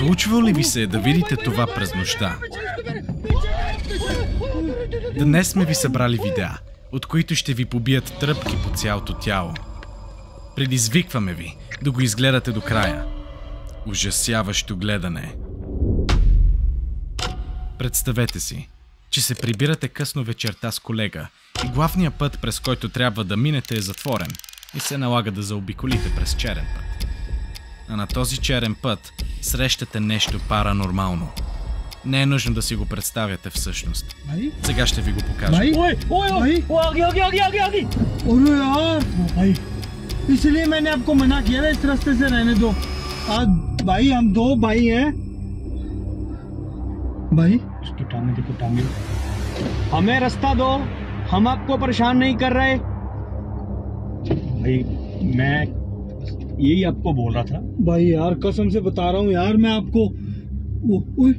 Случва ли ви се да видите това през нощта? Днес сме ви събрали видеа, от които ще ви побият тръпки по цялото тяло. Предизвикваме ви да го изгледате до края. Ужасяващо гледане. Представете си, че се прибирате късно вечерта с колега и главният път, през който трябва да минете, е затворен и се налага да заобиколите през черен път. А на този черен път срещате нещо паранормално. Не е нужно да си го представяте всъщност. Сега ще ви го покажа. अरे यार भाई, इसलिए मैंने आपको मना किया था इस रास्ते से रहने दो। आज भाई हम दो भाई हैं। भाई उसकी टांगे देखो, टांगे। हमें रास्ता दो, हम आपको परेशान नहीं कर रहे। भाई मैं यही आपको बोल रहा था। भाई यार कसम से बता रहा हूँ यार, मैं आपको ओए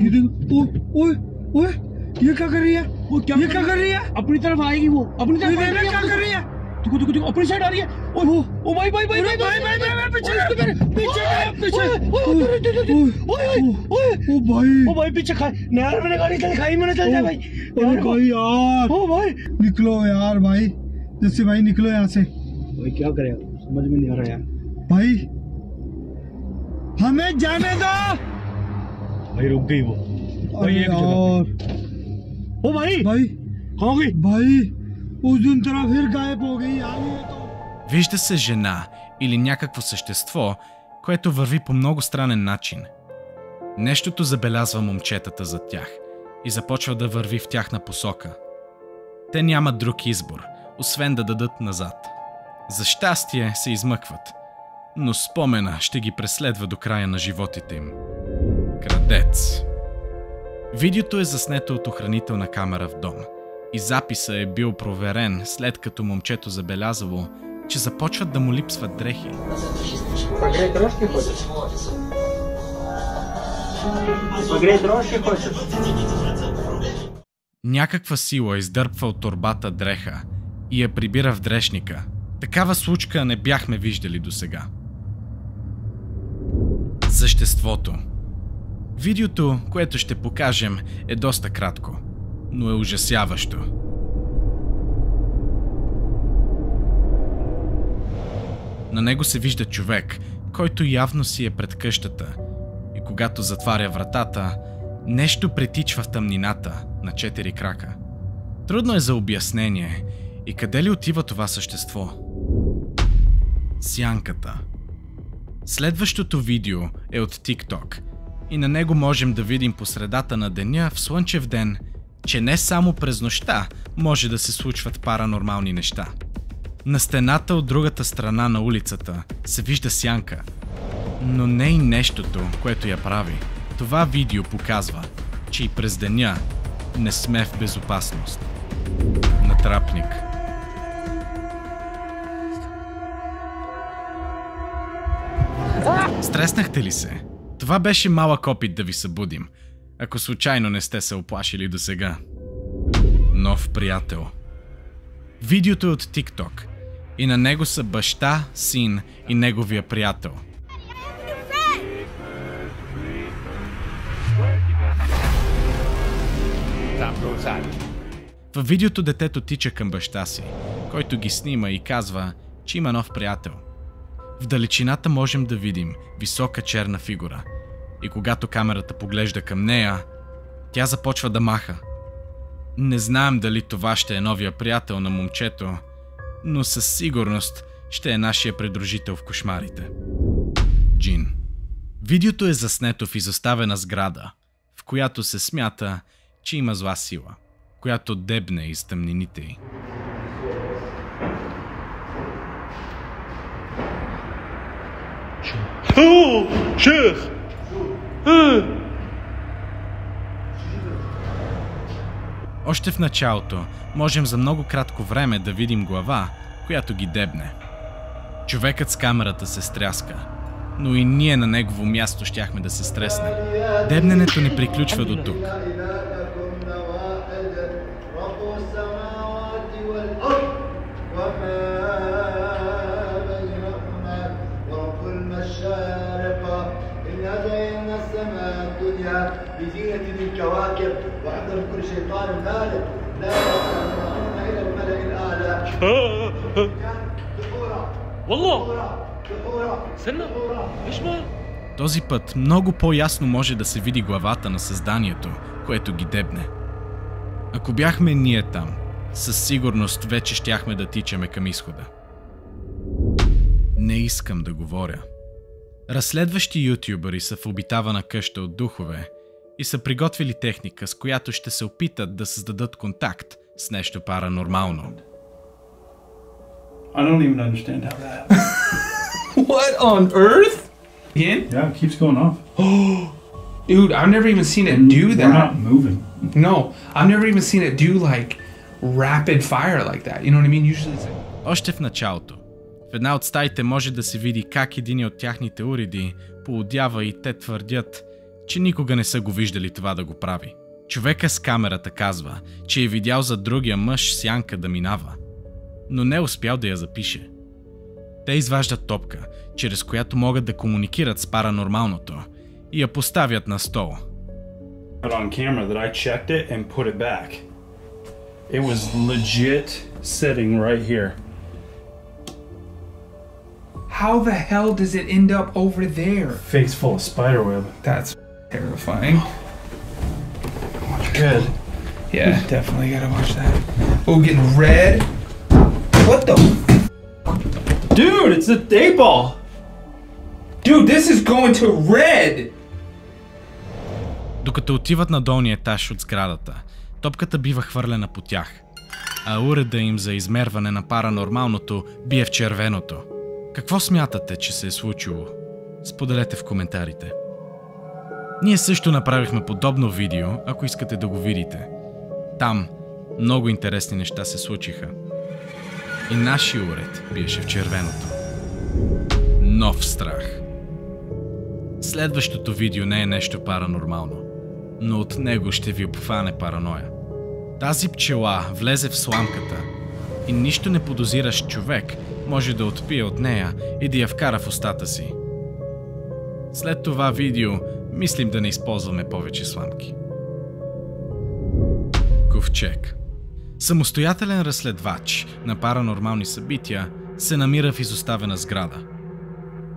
ये देखो, ओए ओए ये क्या कर रही है? वो क्या ये क्या कर रही है? अपनी तरफ आएगी वो, अपनी तरफ क्या कर रही है? देखो देखो देखो, अपनी साइड आ रही है। ओ भाई भाई भाई भाई भाई भाई पीछे पीछे पीछे। ओ भाई पीछे खा, नहर मैंने गाड़ी चल खाई मैंने, चल जाए भाई। अरे भाई यार, ओ भाई निकलो यार भाई, जैसे भाई निकलो यहाँ से। भाई क्या करें, समझ में नहीं आ रहा यार। भाई हमें जाने दो। भाई रुक गई वो। अरे यार, ओ भाई भाई कहाँ गई? भाई उस दिन तरह फिर गायब हो गई यार ये तो। Вижда се жена или някакво същество, което върви по много странен начин. Нещото забелязва момчетата зад тях и започва да върви в тяхна посока. Те нямат друг избор, освен да дадат назад. За щастие се измъкват, но спомена ще ги преследва до края на животите им. Крадец. Видеото е заснето от охранителна камера в дом и записа е бил проверен, след като момчето забелязало, че започват да му липсват дрехи. Погрей дрожки хочеш? Погрей дрожки хочеш? Някаква сила издърпва от торбата дреха и я прибира в дрешника. Такава случка не бяхме виждали досега. Съществото. Видеото, което ще покажем, е доста кратко, но е ужасяващо. На него се вижда човек, който явно си е пред къщата, и когато затваря вратата, нещо притичва в тъмнината на 4 крака. Трудно е за обяснение. И къде ли отива това същество? Сянката. Следващото видео е от TikTok и на него можем да видим по средата на деня в слънчев ден, че не само през нощта може да се случват паранормални неща. На стената от другата страна на улицата се вижда сянка, но не и нещото, което я прави. Това видео показва, че и през деня не сме в безопасност. Натрапник. Стреснахте ли се? Това беше малък опит да ви събудим, ако случайно не сте се оплашили досега. Нов приятел. Видеото е от TikTok и на него са баща, син и неговия приятел. Във видеото детето тича към баща си, който ги снима и казва, че има нов приятел. В далечината можем да видим висока черна фигура и когато камерата поглежда към нея, тя започва да маха. Не знаем дали това ще е новия приятел на момчето, но със сигурност ще е нашия придружител в кошмарите. Джин. Видеото е заснето в изоставена сграда, в която се смята, че има зла сила, която дебне из тъмнините й. شيخ Още в началото можем за много кратко време да видим глава, която ги дебне. Човекът с камерата се стряска, но и ние на негово място щяхме да се стреснем. Дебненето не приключва до тук. وزينها الدنيا بزينة الكواكب وحضر كل شيطان مالك لا يسمعون إلى الملأ الأعلى. Този път много по-ясно може да се види главата на създанието, което ги дебне. Ако бяхме ние там, със сигурност вече щяхме да тичаме към изхода. Не искам да говоря. Разследващи ютубъри са в обитавана къща от духове и са приготвили техника, с която ще се опитат да създадат контакт с нещо паранормално. I don't even understand how that happened. What on earth? Again? Yeah, it keeps going off. Dude, I've never even seen it do that. We're not moving. No, I've never even seen it do like rapid fire like that. You know what I mean? Usually it's like... Още в началото, в една от стаите може да се види как един от тяхните уреди поудява и те твърдят, че никога не са го виждали това да го прави. Човека с камерата казва, че е видял за другия мъж сянка да минава, но не успял да я запише. Те изваждат топка, чрез която могат да комуникират с паранормалното и я поставят на стол. On camera that I checked it and put it back. It was legit sitting right here. How the hell does it end up over there? Face full of spiderweb. That's terrifying. Good. Yeah, definitely gotta watch that. Oh, getting red. What the? Dude, it's a 8-ball. Dude, this is going to red. Докато отиват на долния етаж от сградата, топката бива хвърлена по тях, а уреда им за измерване на паранормалното бие в червеното. Какво смятате, че се е случило? Споделете в коментарите. Ние също направихме подобно видео, ако искате да го видите. Там много интересни неща се случиха. И нашия уред биеше в червеното. Нов страх. Следващото видео не е нещо паранормално, но от него ще ви обхване параноя. Тази пчела влезе в сламката и нищо не подозиращ човек може да отпие от нея и да я вкара в устата си. След това видео мислим да не използваме повече сламки. Ковчег. Самостоятелен разследвач на паранормални събития се намира в изоставена сграда.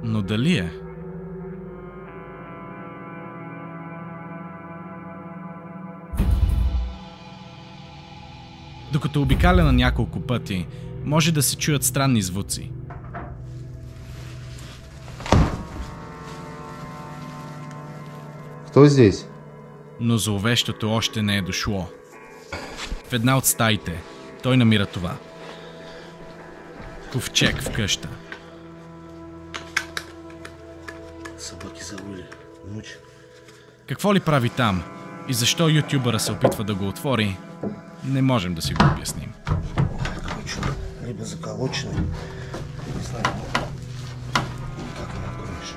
Но дали е? Докато обикаля на няколко пъти, може да се чуят странни звуци. Кто здесь? Но зловещото още не е дошло. В една от стаите той намира това. Ковчег в къща. Собаки завыли. Ночь. Какво ли прави там и защо ютубъра се опитва да го отвори, не можем да си го обясним. Либо заколоченный, не знаю, как его откроешь.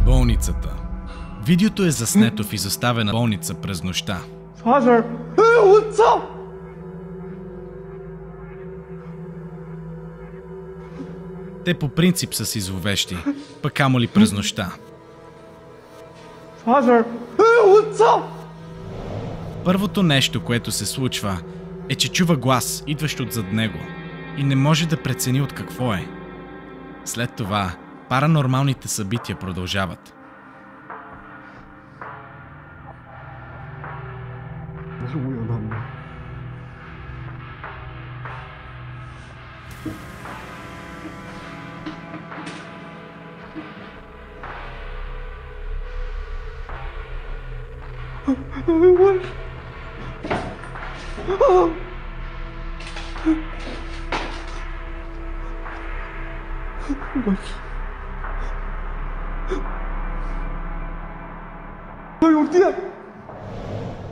Болницата. Видеото е заснето в изоставена болница през нощта. Father! What's up? Те по принцип са си зловещи, пък камо ли през нощта. Father! What's up? Първото нещо, което се случва, е, че чува глас, идващ отзад него, и не може да прецени от какво е. След това, паранормалните събития продължават.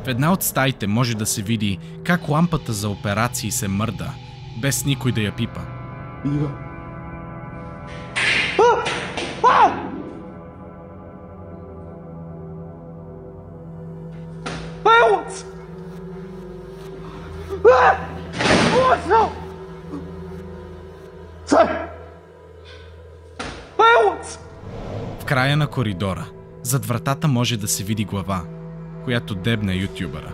В една от стаите може да се види как лампата за операции се мърда, без никой да я пипа. В края края на коридора, зад вратата може да се види глава, която дебна ютубъра.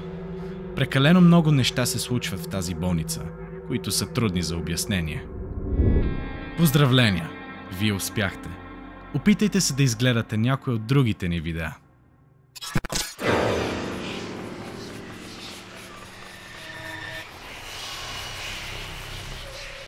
Прекалено много неща се случват в тази болница, които са трудни за обяснение. Поздравления! Вие успяхте. Опитайте се да изгледате някой от другите ни видеа.